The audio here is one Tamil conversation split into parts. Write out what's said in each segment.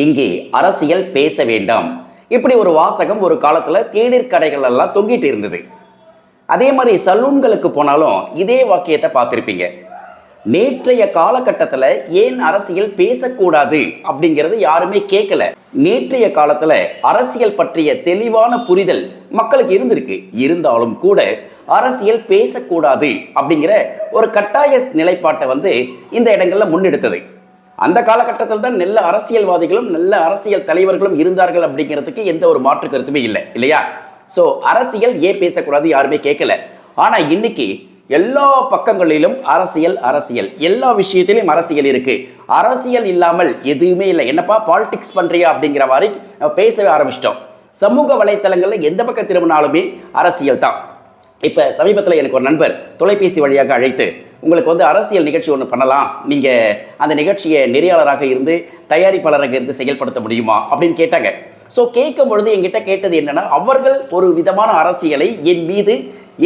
இங்கே அரசியல் பேச வேண்டாம். இப்படி ஒரு வாசகம் ஒரு காலத்துல தேநீர் கடைகள் எல்லாம் தொங்கிட்டு இருந்தது. அதே மாதிரி சலூன்களுக்கு போனாலும் இதே வாக்கியத்தை பார்த்திருப்பீங்க. நேற்றைய காலகட்டத்தில் ஏன் அரசியல் பேசக்கூடாது அப்படிங்கிறது யாருமே கேட்கல. நேற்றைய காலத்துல அரசியல் பற்றிய தெளிவான புரிதல் மக்களுக்கு இருந்திருக்கு. இருந்தாலும் கூட அரசியல் பேசக்கூடாது அப்படிங்கிற ஒரு கட்டாய நிலைப்பாட்டை இந்த இடங்கள்ல முன்னெடுத்தது. அந்த காலகட்டத்தில் தான் நல்ல அரசியல்வாதிகளும் நல்ல அரசியல் தலைவர்களும் இருந்தார்கள் அப்படிங்கிறதுக்கு எந்த ஒரு மாற்று கருத்துமே இல்லை, இல்லையா? ஸோ அரசியல் ஏன் பேசக்கூடாது யாருமே கேட்கல. ஆனா இன்னைக்கு எல்லா பக்கங்களிலும் அரசியல் அரசியல், எல்லா விஷயத்திலும் அரசியல் இருக்கு. அரசியல் இல்லாமல் எதுவுமே இல்லை. என்னப்பா பாலிடிக்ஸ் பண்றியா அப்படிங்கிற மாதிரி பேசவே ஆரம்பிச்சிட்டோம். சமூக வலைத்தளங்கள்ல எந்த பக்கம் திரும்பினாலுமே அரசியல் தான். இப்ப சமீபத்தில் எனக்கு ஒரு நண்பர் தொலைபேசி வழியாக அழைத்து, உங்களுக்கு அரசியல் நிகழ்ச்சி ஒன்று பண்ணலாம், நீங்க அந்த நிகழ்ச்சியை நெறியாளராக இருந்து தயாரிப்பாளராக இருந்து செயல்படுத்த முடியுமா அப்படின்னு கேட்டாங்க. ஸோ கேட்கும் பொழுது என்கிட்ட கேட்டது என்னன்னா, அவர்கள் ஒரு விதமான அரசியலை என் மீது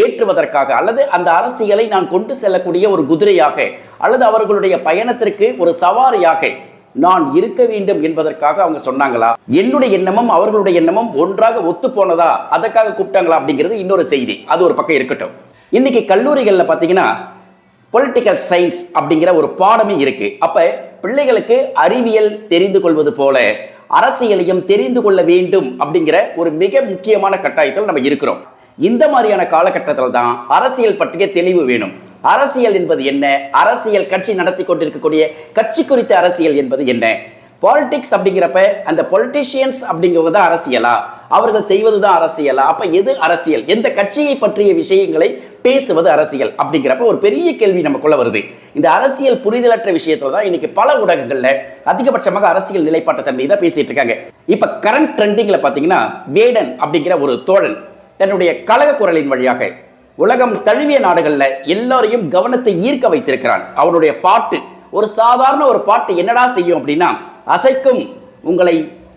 ஏற்றுவதற்காக அல்லது அந்த அரசியலை நான் கொண்டு செல்லக்கூடிய ஒரு குதிரையாக அல்லது அவர்களுடைய பயணத்திற்கு ஒரு சவாரியாக நான் இருக்க வேண்டும் என்பதற்காக அவங்க சொன்னாங்களா, என்னுடைய எண்ணமும் அவர்களுடைய எண்ணமும் ஒன்றாக ஒத்து போனதா, அதற்காக கூப்பிட்டாங்களா அப்படிங்கிறது இன்னொரு செய்தி. அது ஒரு பக்கம் இருக்கட்டும். இன்னைக்கு கல்லூரிகளில் பார்த்தீங்கன்னா பொலிட்டிக்கல் சயின்ஸ் அப்படிங்கிற ஒரு பாடமே இருக்கு. அப்ப பிள்ளைகளுக்கு அறிவியல் தெரிந்து கொள்வது போல அரசியலையும் தெரிந்து கொள்ள வேண்டும் அப்படிங்கிற ஒரு மிக முக்கியமான கட்டாயத்தில் நம்ம இருக்கிறோம். இந்த மாதிரியான காலகட்டத்தில் தான் அரசியல் பற்றிய தெளிவு வேணும். அரசியல் என்பது என்ன, அரசியல் கட்சி நடத்தி கொண்டிருக்கக்கூடிய கட்சி குறித்த அரசியல் என்பது என்ன, பாலிடிக்ஸ் அப்படிங்கிறப்ப அந்த பொலிட்டிஷியன்ஸ் அப்படிங்கிறது தான் அரசியலா, அவர்கள் செய்வதுதான் அரசியலா, அப்ப எது அரசியல், எந்த கட்சியை பற்றிய விஷயங்களை பேசுவது அரசியல் அப்படிங்கிறப்ப ஒரு பெரிய கேள்வி நமக்குள்ள வருது. இந்த அரசியல் புரிதலற்ற விஷயத்துல தான் இன்னைக்கு பல ஊடகங்கள்ல அதிகபட்சமாக அரசியல் நிலைப்பாட்டு தன்மை தான் பேசிட்டு இருக்காங்க. இப்ப கரண்ட் ட்ரெண்டிங்ல பாத்தீங்கன்னா வேடன் அப்படிங்கிற ஒரு தோழன் தன்னுடைய கலக குரலின் வழியாக உலகம் தழுவிய நாடுகள்ல எல்லாரையும் கவனத்தை ஈர்க்க வைத்திருக்கிறான். அவனுடைய பாட்டு ஒரு சாதாரண ஒரு பாட்டு என்னடா செய்யும் அப்படின்னா, அசைக்கும், உங்களை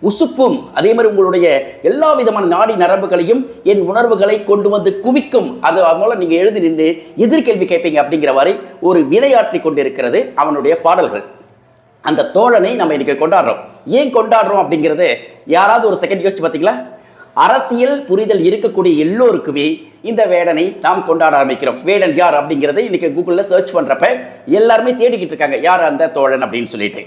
உசுப்பும், அதே மாதிரி உங்களுடைய எல்லா விதமான நாடி நரம்புகளையும் என் உணர்வுகளை கொண்டு வந்து குவிக்கும். அது மூலம் நீங்க எழுதி நின்று எதிர்கேள்வி கேட்பீங்க அப்படிங்கிற வரை ஒரு வினையாற்றி கொண்டிருக்கிறது அவனுடைய பாடல்கள். அந்த தோழனை நம்ம இன்னைக்கு கொண்டாடுறோம். ஏன் கொண்டாடுறோம் அப்படிங்கிறது யாராவது ஒரு செகண்ட் யோசிச்சு பார்த்தீங்களா? அரசியல் புரிதல் இருக்கக்கூடிய எல்லோருக்குமே இந்த வேடனை நாம் கொண்டாட ஆரம்பிக்கிறோம். வேடன் யார் அப்படிங்கிறத இன்னைக்கு கூகுளில் சர்ச் பண்றப்ப எல்லாருமே தேடிக்கிட்டு இருக்காங்க, யார் அந்த தோழன் அப்படின்னு சொல்லிட்டு.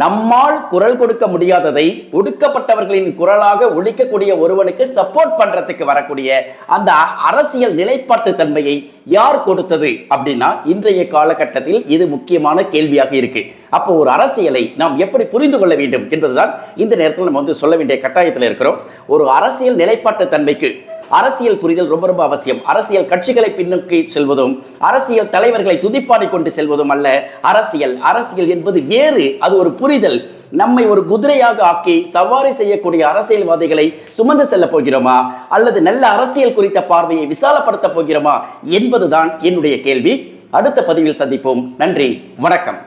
நம்மால் குரல் கொடுக்க முடியாததை ஒடுக்கப்பட்டவர்களின் குரலாக ஒழிக்கக்கூடிய ஒருவனுக்கு சப்போர்ட் பண்றதுக்கு வரக்கூடிய அந்த அரசியல் நிலைப்பாட்டு தன்மையை யார் கொடுத்தது அப்படின்னா இன்றைய காலகட்டத்தில் இது முக்கியமான கேள்வியாக இருக்கு. அப்போ ஒரு அரசியலை நாம் எப்படி புரிந்து கொள்ள வேண்டும் என்பதுதான் இந்த நேரத்தில் நம்ம சொல்ல வேண்டிய கட்டாயத்தில் இருக்கிறோம். ஒரு அரசியல் நிலைப்பாட்டு தன்மைக்கு அரசியல் புரிதல் ரொம்ப ரொம்ப அவசியம். அரசியல் கட்சிகளை பின்னோக்கி செல்வதும் அரசியல் தலைவர்களை துதிப்பாடி கொண்டு செல்வதும் அல்ல அரசியல். அரசியல் என்பது வேறு, அது ஒரு புரிதல். நம்மை ஒரு குதிரையாக ஆக்கி சவாரி செய்யக்கூடிய அரசியல்வாதிகளை சுமந்து செல்ல போகிறோமா அல்லது நல்ல அரசியல் குறித்த பார்வையை விசாலப்படுத்த போகிறோமா என்பதுதான் என்னுடைய கேள்வி. அடுத்த பதிவில் சந்திப்போம். நன்றி, வணக்கம்.